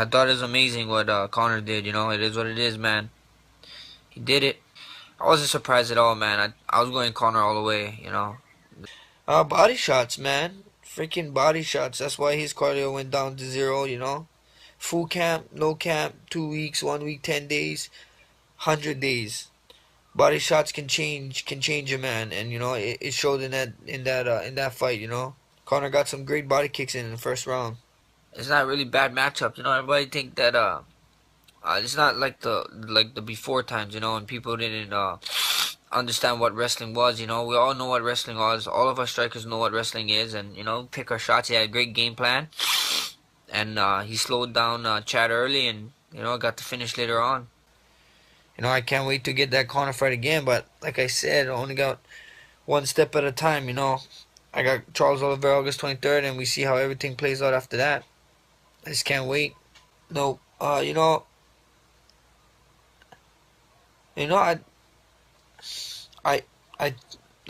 I thought it was amazing what Conor did. It is what it is, man. He did it. I wasn't surprised at all, man. I was going Conor all the way. Body shots, man. Freaking body shots. That's why his cardio went down to zero. Full camp, no camp, 2 weeks, 1 week, 10 days, 100 days. Body shots can change a man, and it showed in that fight. Conor got some great body kicks in the first round. It's not really bad matchup. Everybody think that it's not like the before times, and people didn't understand what wrestling was. We all know what wrestling was. All of our strikers know what wrestling is, and pick our shots. He had a great game plan, and he slowed down Chad early, and got the finish later on. I can't wait to get that Conor fight again, but like I said, I only got one step at a time. I got Charles Oliveira August 23rd, and we see how everything plays out after that. I just can't wait. No, I, I, I,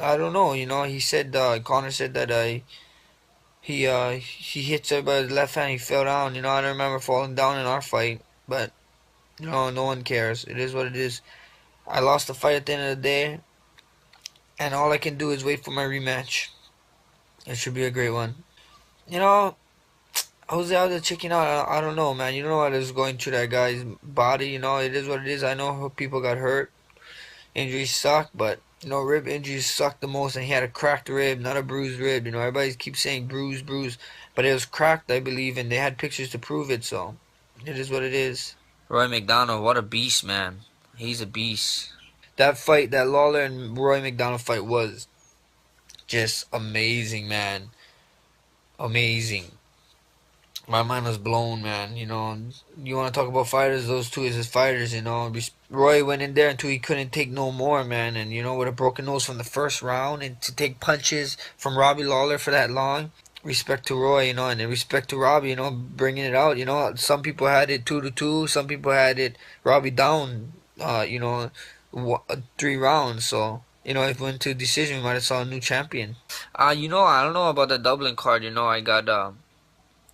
I don't know. He said, Conor said that he hits everybody with his left hand. He fell down. I don't remember falling down in our fight, but no one cares. It is what it is. I lost the fight at the end of the day, and all I can do is wait for my rematch. It should be a great one. You know, Jose out there checking out. I don't know, man. You know what is going through that guy's body. It is what it is. I know people got hurt. Injuries suck, but rib injuries suck the most. And he had a cracked rib, not a bruised rib. Everybody keeps saying bruised, bruised, but it was cracked, I believe, and they had pictures to prove it. So it is what it is. Roy McDonald, what a beast, man. He's a beast. That fight, that Lawler and Roy McDonald fight was just amazing, man. Amazing. My mind was blown, man. You want to talk about fighters? Those two is his fighters. Roy went in there until he couldn't take no more, man. And with a broken nose from the first round, and to take punches from Robbie Lawler for that long. Respect to Roy, and then respect to Robbie, bringing it out. Some people had it 2-2. Some people had it Robbie down. 3 rounds. So if it went to decision, we might have saw a new champion. I don't know about the Dublin card. I got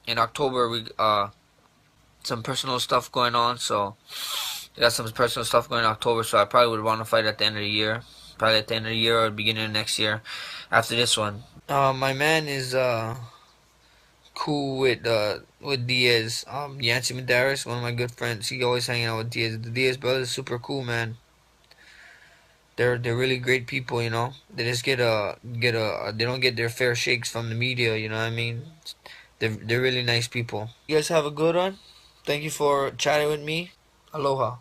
in October we some personal stuff going on, so I got some personal stuff going in October, so I probably would want to fight at the end of the year. Probably at the end of the year or beginning of next year after this one. My man is cool with Diaz. Yancy Medeiros, one of my good friends. He always hanging out with Diaz. The Diaz brothers super cool, man. They're really great people. They just they don't get their fair shakes from the media, you know what I mean? They're really nice people. You guys have a good one. Thank you for chatting with me. Aloha.